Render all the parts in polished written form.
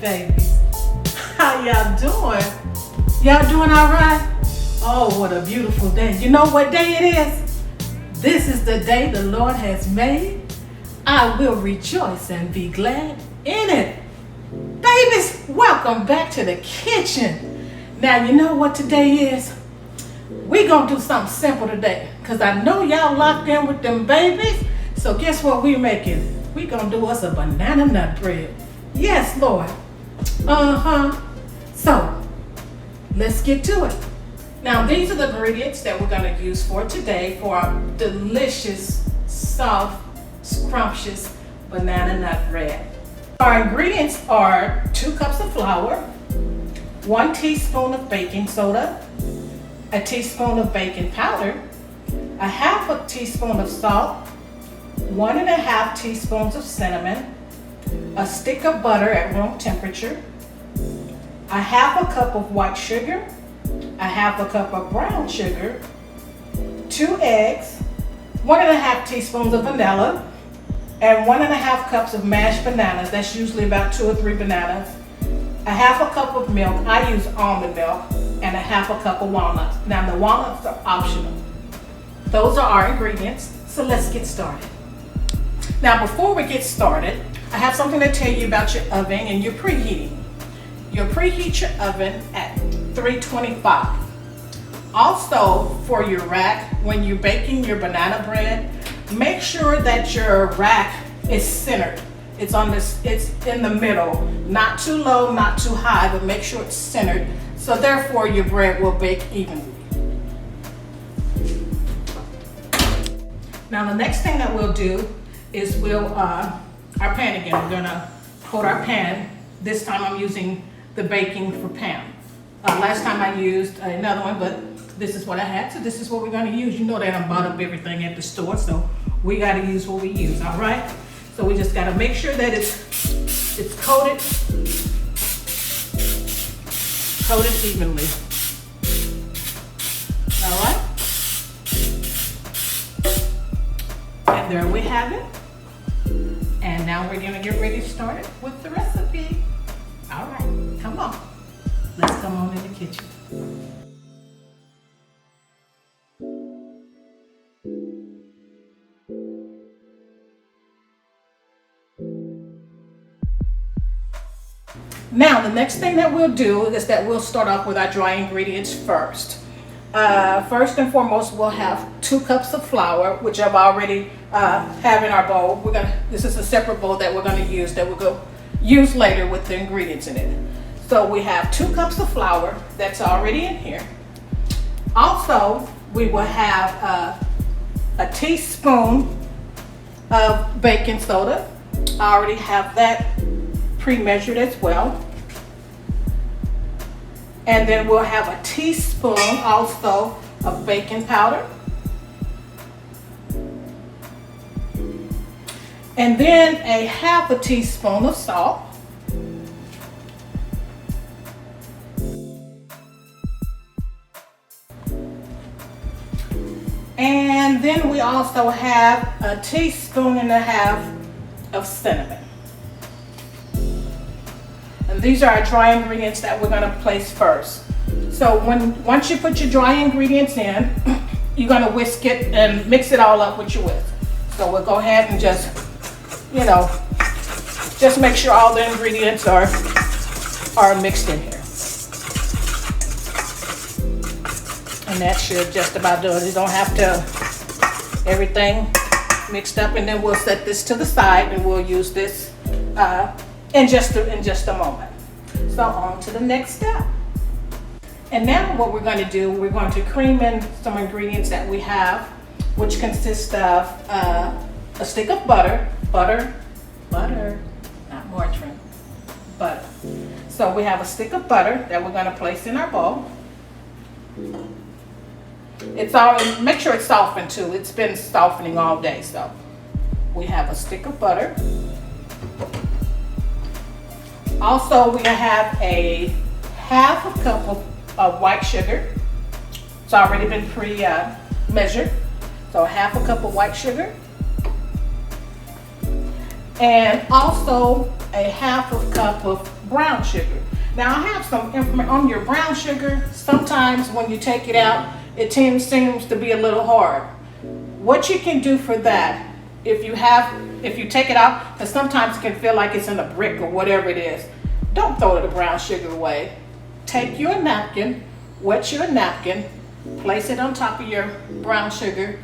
babies. How y'all doing? Y'all doing all right? Oh, what a beautiful day. You know what day it is? This is the day the Lord has made. I will rejoice and be glad in it. Babies, welcome back to the kitchen. Now, you know what today is? We're going to do something simple today because I know y'all locked in with them babies. So guess what we're making? We're going to do us a banana nut bread. Yes, Lord. So, let's get to it. Now, these are the ingredients that we're going to use for today for our delicious, soft, scrumptious banana nut bread. Our ingredients are 2 cups of flour, 1 teaspoon of baking soda, a teaspoon of baking powder, a half a teaspoon of salt, 1.5 teaspoons of cinnamon, a stick of butter at room temperature, a half a cup of white sugar, a half a cup of brown sugar, 2 eggs, 1.5 teaspoons of vanilla, and 1.5 cups of mashed bananas. That's usually about 2 or 3 bananas, a half a cup of milk. I use almond milk, and a half a cup of walnuts. Now the walnuts are optional. Those are our ingredients, so let's get started. Now before we get started, I have something to tell you about your oven and your preheating. You'll preheat your oven at 325. Also, for your rack, when you're baking your banana bread, make sure that your rack is centered. It's in the middle, not too low, not too high, but make sure it's centered. So therefore, your bread will bake evenly. Now, the next thing that we'll do is our pan again. We're gonna coat our pan. This time I'm using the baking for pan. Last time I used another one, but this is what I had, so this is what we're gonna use. You know that I bought up everything at the store, so we gotta use what we use, all right? So we just gotta make sure that it's coated evenly. All right? And there we have it. And now we're gonna get ready to start it with the recipe. All right, come on. Let's come on in the kitchen. Now, the next thing that we'll do is that we'll start off with our dry ingredients first. First and foremost, we'll have 2 cups of flour, which I've already have in our bowl. This is a separate bowl that we're gonna use that we'll go use later with the ingredients in it. So we have 2 cups of flour that's already in here. Also, we will have a teaspoon of baking soda. I already have that pre-measured as well. And then we'll have a teaspoon also of baking powder. And then a half a teaspoon of salt. And then we also have a teaspoon and a half of cinnamon. And these are our dry ingredients that we're gonna place first. So once you put your dry ingredients in, you're gonna whisk it and mix it all up with your whisk. So we'll go ahead and just make sure all the ingredients are mixed in here. And that should just about do it. You don't have to everything mixed up, and then we'll set this to the side and we'll use this in just a moment. So on to the next step. And now what we're going to do, we're going to cream in some ingredients that we have, which consist of a stick of butter, not margarine, butter. So we have a stick of butter that we're going to place in our bowl. Make sure it's softened too. It's been softening all day, so we have a stick of butter. Also, we have a half a cup of white sugar. It's already been measured. So a half a cup of white sugar. and also a half a cup of brown sugar. Now I have some information on your brown sugar. Sometimes when you take it out, it seems to be a little hard. What you can do for that, if you take it out, because sometimes it can feel like it's in a brick or whatever it is, don't throw the brown sugar away. Take your napkin, wet your napkin, place it on top of your brown sugar,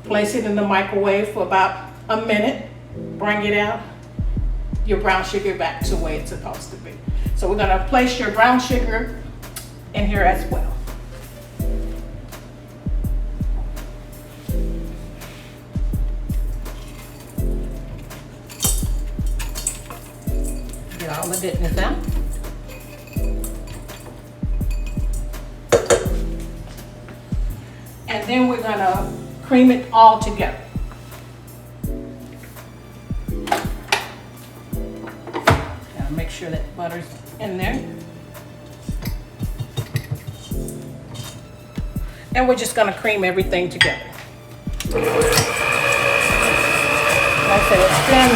place it in the microwave for about a minute, bring it out, your brown sugar back to the way it's supposed to be. So we're going to place your brown sugar in here as well. Get all the goodness out. And then we're going to cream it all together. Gotta make sure that butter's in there. And we're just going to cream everything together. Like I said, it's been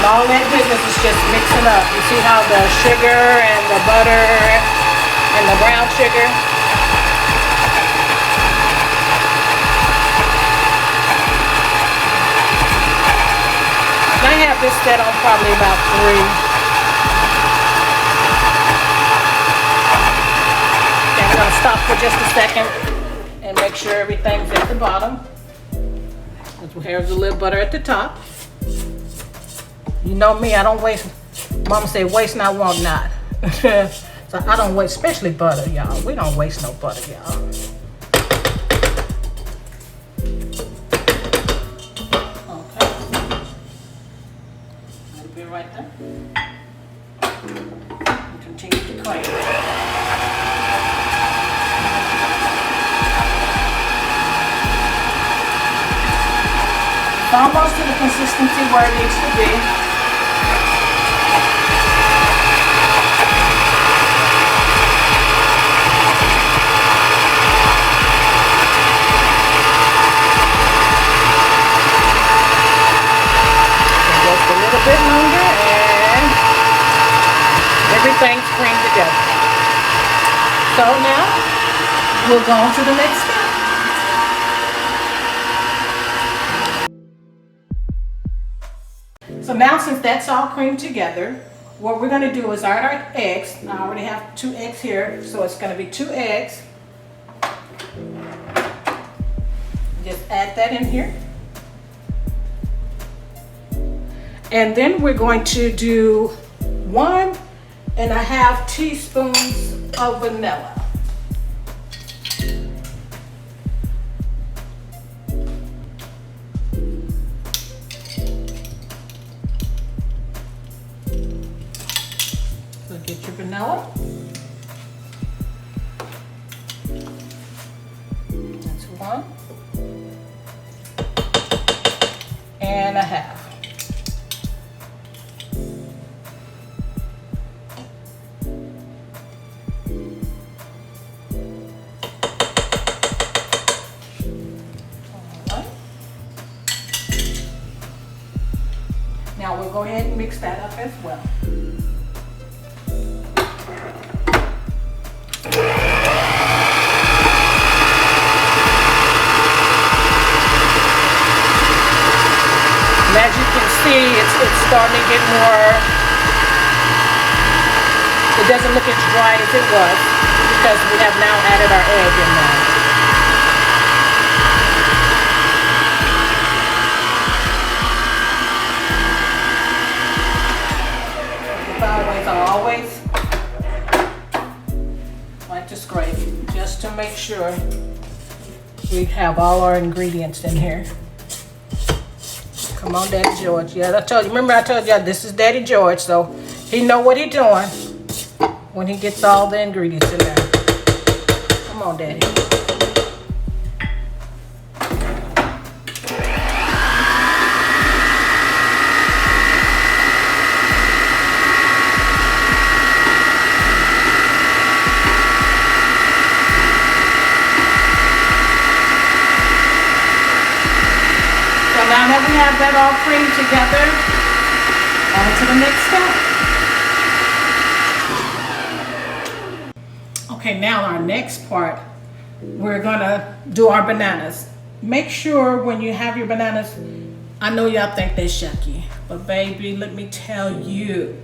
and all that goodness is just mixing up. You see how the sugar and the butter and the brown sugar. I have this set on probably about 3. Okay, I'm going to stop for just a second and make sure everything's at the bottom. Here's a little butter at the top. You know me, I don't waste. Mama said, waste not, want not. So I don't waste, especially butter, y'all. We don't waste no butter, y'all. Okay. A little bit right there. And continue to cream. It's almost to the consistency where it needs to be. Bit longer and everything's creamed together. So now we'll go on to the next step. So now since that's all creamed together, what we're going to do is add our eggs. I already have 2 eggs here, so it's going to be 2 eggs. Just add that in here. And then we're going to do 1.5 teaspoons of vanilla. So get your vanilla. That's 1.5. Now we'll go ahead and mix that up as well. And as you can see, it's starting to get more, it doesn't look as dry as it was because we have now added our egg in there. I always like to scrape just to make sure we have all our ingredients in here. Come on, Daddy George. Yeah, remember I told you this is Daddy George, so he know what he's doing when he gets all the ingredients in there. Come on, Daddy. that we have that all creamed together, on to the next step. Okay, now our next part, we're gonna do our bananas. Make sure when you have your bananas, I know y'all think they're shucky, but baby, let me tell you,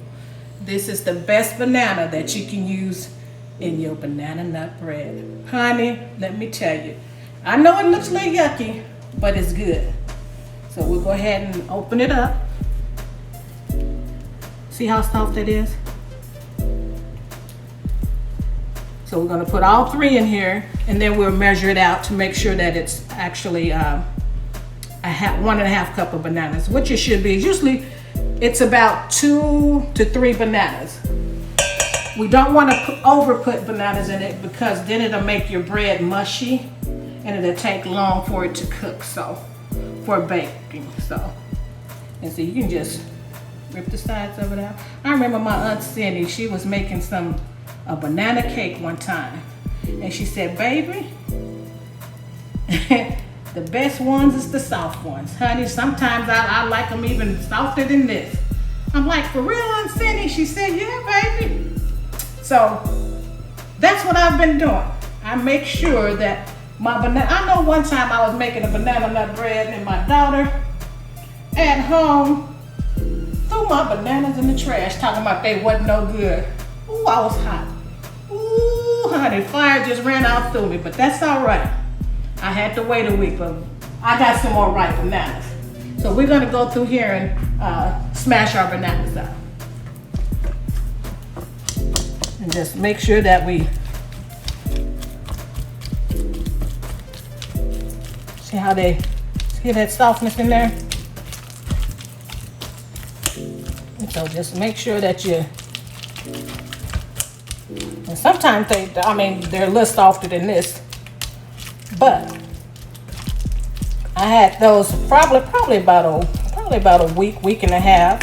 this is the best banana that you can use in your banana nut bread. Honey, let me tell you, I know it looks a little yucky, but it's good. So we'll go ahead and open it up. See how soft it is? So we're gonna put all 3 in here, and then we'll measure it out to make sure that it's actually 1.5 cup of bananas, which it should be. Usually it's about 2 to 3 bananas. We don't want to over put bananas in it because then it'll make your bread mushy and it'll take long for it to cook, so for baking. So, and so you can just rip the sides of it out. I remember my Aunt Cindy, she was making a banana cake one time, and she said, baby, the best ones is the soft ones. Honey, sometimes I like them even softer than this. I'm like, for real, Aunt Cindy? She said, yeah, baby. So that's what I've been doing. I make sure that my banana, I know one time I was making a banana nut bread and my daughter at home threw my bananas in the trash talking about they wasn't no good. Ooh, I was hot. Ooh, honey, fire just ran out through me, but that's all right. I had to wait a week, but I got some more ripe bananas. So we're gonna go through here and smash our bananas up. And just make sure that we see how they see that softness in there. And so just make sure that you, and sometimes they're a little softer than this, but I had those probably about a week and a half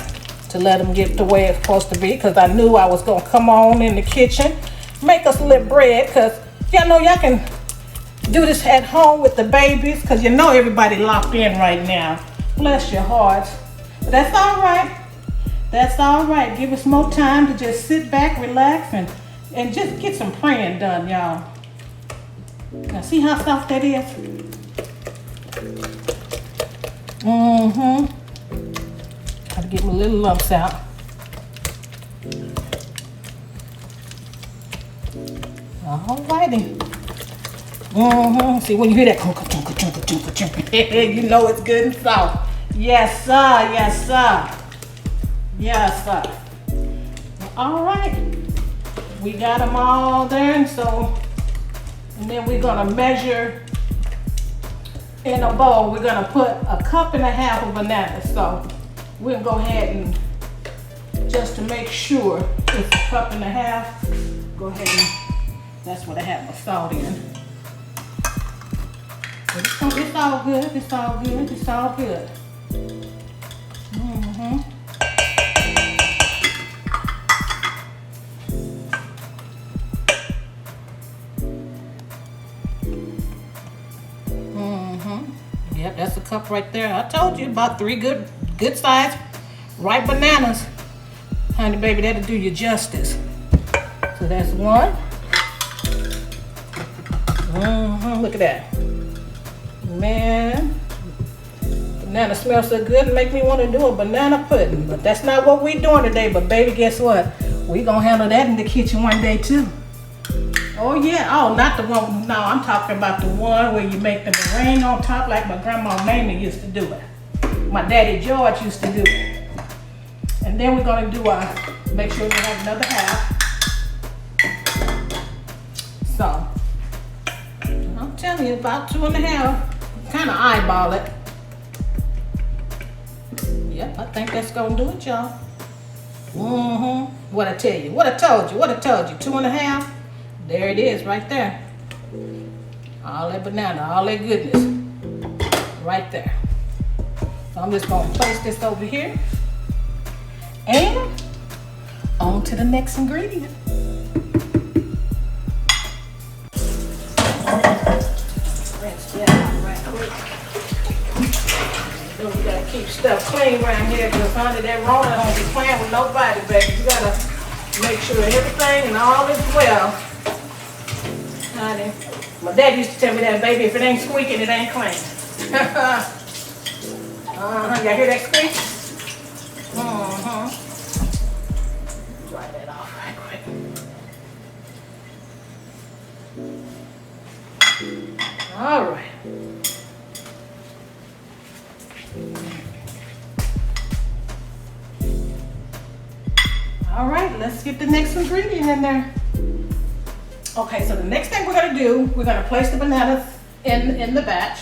to let them get the way it's supposed to be, because I knew I was gonna come on in the kitchen, make us a little bread, because y'all know y'all can do this at home with the babies, because you know everybody locked in right now. Bless your hearts. But that's all right. That's all right. Give us more time to just sit back, relax, and just get some praying done, y'all. Now see how soft that is? Gotta get my little lumps out. Alrighty. See, when you hear that, you know it's good and soft. Yes, sir. Yes, sir. Yes, sir. All right. We got them all there, and then we're gonna measure in a bowl. We're gonna put 1.5 cups of bananas. So we'll go ahead and, just to make sure it's 1.5 cups, go ahead and, that's what I have my salt in. It's all good, it's all good, it's all good. Yep, that's a cup right there. I told you about 3 good size ripe bananas. Honey, baby, that'll do you justice. So that's 1. Look at that. Man, banana smells so good and make me want to do a banana pudding. But that's not what we're doing today. But baby, guess what? We gonna handle that in the kitchen one day too. Oh yeah, oh, not the one, no, I'm talking about the one where you make the meringue on top like my grandma Mamie used to do it. My daddy George used to do it. And then we're gonna do make sure we have another half. So, I'm telling you, about 2.5, kind of eyeball it. Yep, I think that's gonna do it, y'all. What I tell you, what I told you, 2.5. There it is, right there. All that banana, all that goodness, right there. So I'm just gonna place this over here, and on to the next ingredient. Rinse that out right quick. Then we gotta keep stuff clean around here because honey, that Rona don't be playing with nobody, baby. You gotta make sure everything and all is well. Honey, my dad used to tell me that, baby, if it ain't squeaking, it ain't clean. Y'all hear that squeak? Dry that off right quick. All right. All right, let's get the next ingredient in there. Okay, so the next thing we're gonna do, we're gonna place the bananas in the batch.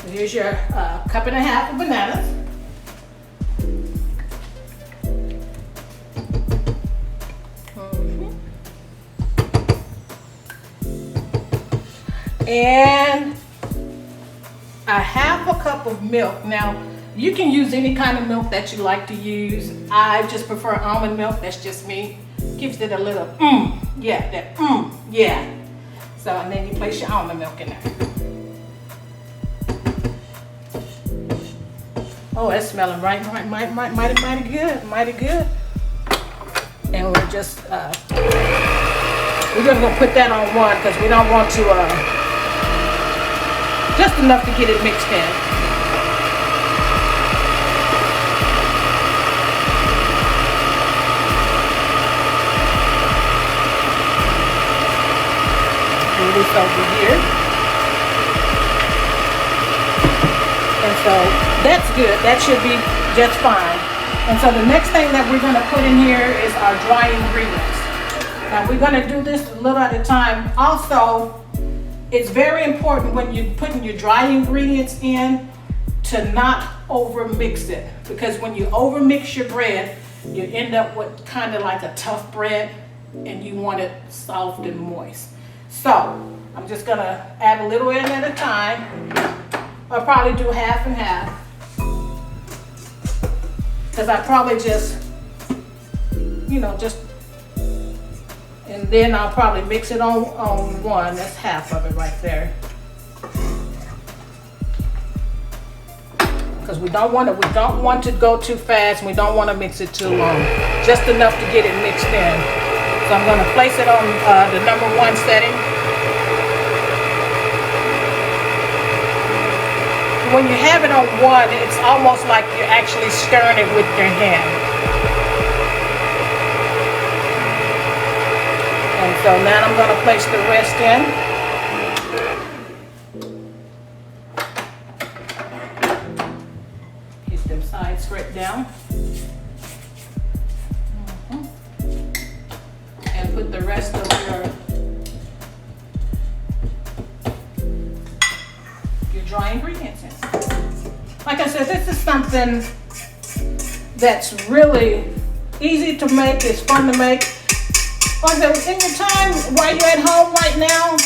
Here's your cup and a half of bananas. And a half a cup of milk. Now, you can use any kind of milk that you like to use. I just prefer almond milk, that's just me. Gives it a little yeah. So, and then you place your almond milk in there. Oh, it's smelling mighty good. And we're just, we're gonna put that on one because we don't want to, just enough to get it mixed in. This over here. And so that's good. That should be just fine. And so the next thing that we're going to put in here is our dry ingredients. Now we're going to do this a little at a time. Also, it's very important when you're putting your dry ingredients in to not over mix it, because when you over mix your bread, you end up with kind of like a tough bread and you want it soft and moist. So I'm just gonna add a little in at a time. I'll probably do half and half, because I probably just, and then I'll probably mix it on one. That's half of it right there. Because we don't want to go too fast, and we don't want to mix it too long. Just enough to get it mixed in. So I'm going to place it on the number 1 setting. When you have it on 1, it's almost like you're actually stirring it with your hand. And so now I'm going to place the rest in. Get them sides straight down. And put the rest of your dry ingredients in. Like I said, this is something that's really easy to make. It's fun to make. Like I said, in your time while you're at home right now,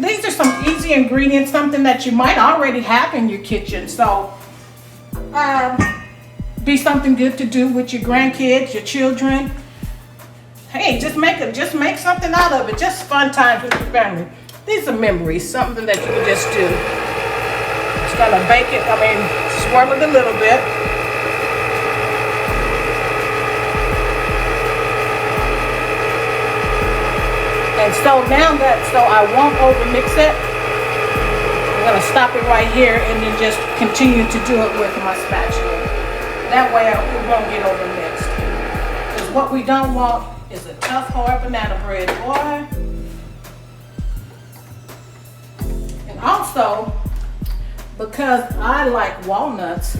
these are some easy ingredients, something that you might already have in your kitchen. So, be something good to do with your grandkids, your children. Hey, just make something out of it. Just fun times with your family. These are memories, something that you can just do. Just gonna bake it, swirl it a little bit. And so now so I won't over mix it, I'm gonna stop it right here and then just continue to do it with my spatula. That way it won't get over mixed. Because what we don't want is a tough, hard banana bread, boy. And also, because I like walnuts,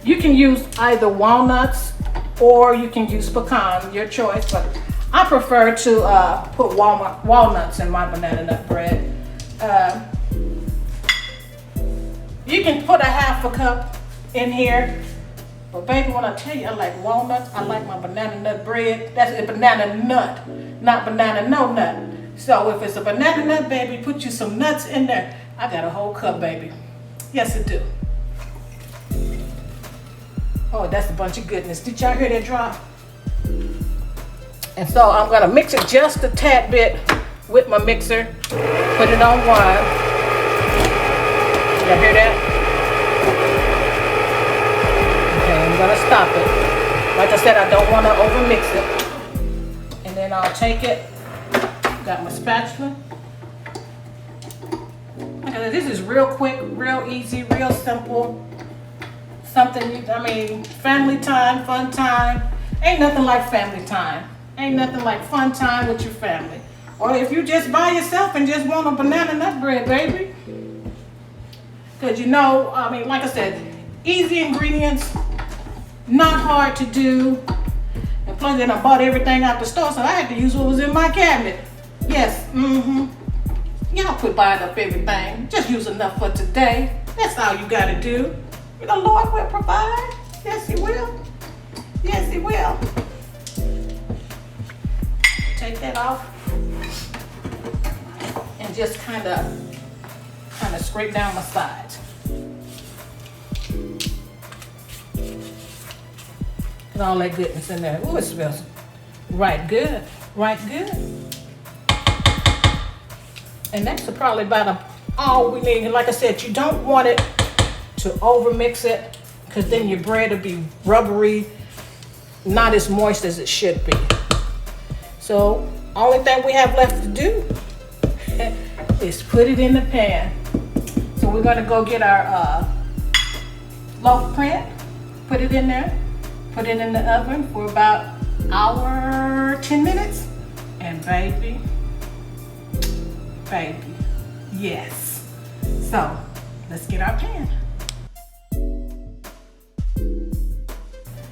you can use either walnuts or you can use pecan, your choice, but I prefer to put walnuts in my banana nut bread. You can put a half a cup in here, but baby, when I tell you I like walnuts, I like my banana nut bread. That's a banana nut, not banana no nut. So if it's a banana nut, baby, put you some nuts in there. I got a whole cup, baby. Yes, I do. Oh, that's a bunch of goodness. Did y'all hear that drop? And so I'm gonna mix it just a tad bit with my mixer. Put it on 1. Y'all hear that? Okay, I'm gonna stop it. Like I said, I don't want to overmix it. And then I'll take it. Got my spatula. Okay, this is real quick, real easy, real simple. Something, family time, fun time. Ain't nothing like family time. Ain't nothing like fun time with your family. Or if you just by yourself and just want a banana nut bread, baby. Because like I said, easy ingredients, not hard to do. And plus then I bought everything out the store, so I had to use what was in my cabinet. Yes, Y'all quit buying up everything. Just use enough for today. That's all you gotta do. The Lord will provide. Yes, He will. Yes, He will. Take that off. And just kind of scrape down my sides. And all that goodness in there. Ooh, it smells right good. Right good. And that's probably about all we need. And like I said, you don't want it to overmix it, because then your bread will be rubbery, not as moist as it should be. So only thing we have left to do is put it in the pan. So we're gonna go get our loaf print, put it in there, put it in the oven for about an hour, 10 minutes, and baby, yes. So let's get our pan.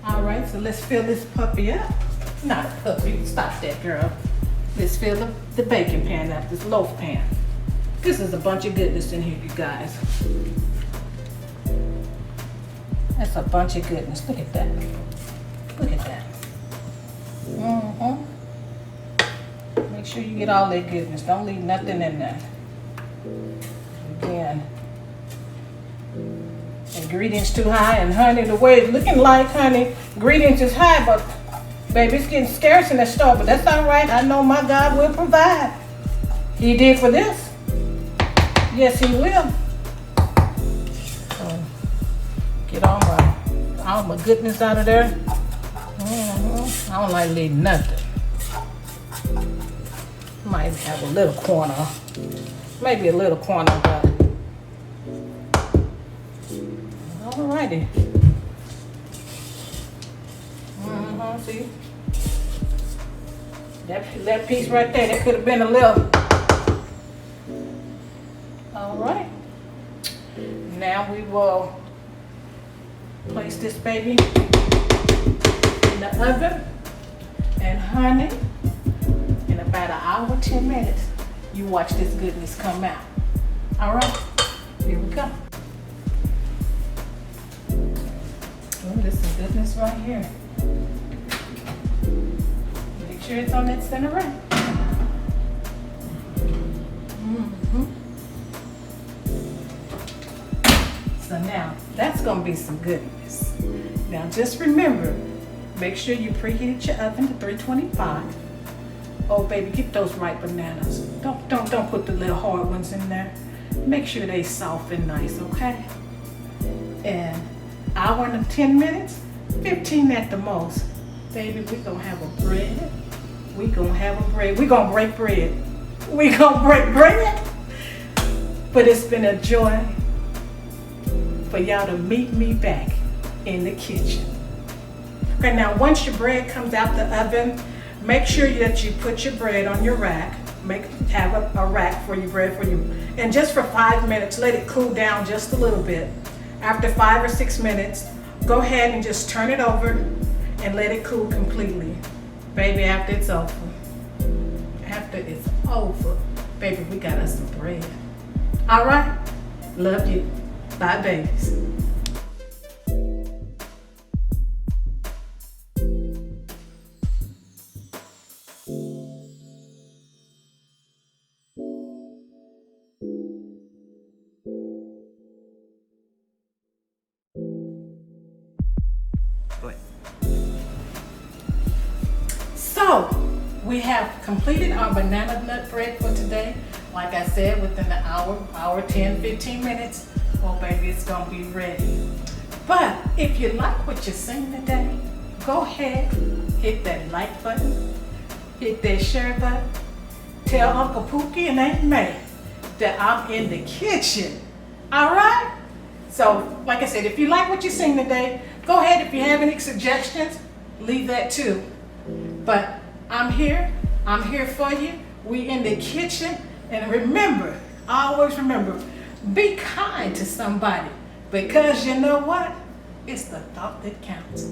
All right, so let's fill this puppy up. Not a puppy, stop that, girl. Let's fill the baking pan up, this loaf pan. This is a bunch of goodness in here, you guys. That's a bunch of goodness. Look at that. Look at that. Make sure you get all that goodness. Don't leave nothing in there. Again, ingredients too high, and honey, the way it's looking like, honey, ingredients is high, but baby, it's getting scarce in the store, but that's all right. I know my God will provide. He did for this. Yes, He will. So, get all my goodness out of there. I don't like leaving nothing. Might have a little corner, maybe a little corner, but alrighty. See? That piece right there, that could have been a little. Alright. Now we will place this baby in the oven, and honey, in about an hour, 10 minutes, you watch this goodness come out. Alright, here we go. Oh, there's some goodness right here. Make sure it's on that center rack. So now, that's gonna be some goodness. Now just remember, make sure you preheated your oven to 325. Oh baby, get those ripe bananas. Don't put the little hard ones in there. Make sure they soft and nice, okay? And hour and 10 minutes, 15 at the most. Baby, we gonna have a bread. We gonna have a bread. We gonna break bread. We gonna break bread. But it's been a joy for y'all to meet me back in the kitchen. Okay, now once your bread comes out the oven, make sure that you put your bread on your rack. Have a rack for your bread and just for 5 minutes, let it cool down just a little bit. After 5 or 6 minutes, go ahead and just turn it over and let it cool completely. Baby, after it's over, baby, we got us some bread. All right, love you. Bye, babies. So, we have completed our banana nut bread for today. Like I said, within an hour, 10, 15 minutes, oh baby, it's gonna be ready. But if you like what you're seeing today, go ahead, hit that like button, hit that share button, tell Uncle Pookie and Aunt May that I'm in the kitchen. All right? So, like I said, if you like what you're seeing today, go ahead. If you have any suggestions, leave that too. But I'm here for you. We in the kitchen. And remember, always remember, be kind to somebody, because you know what? It's the thought that counts.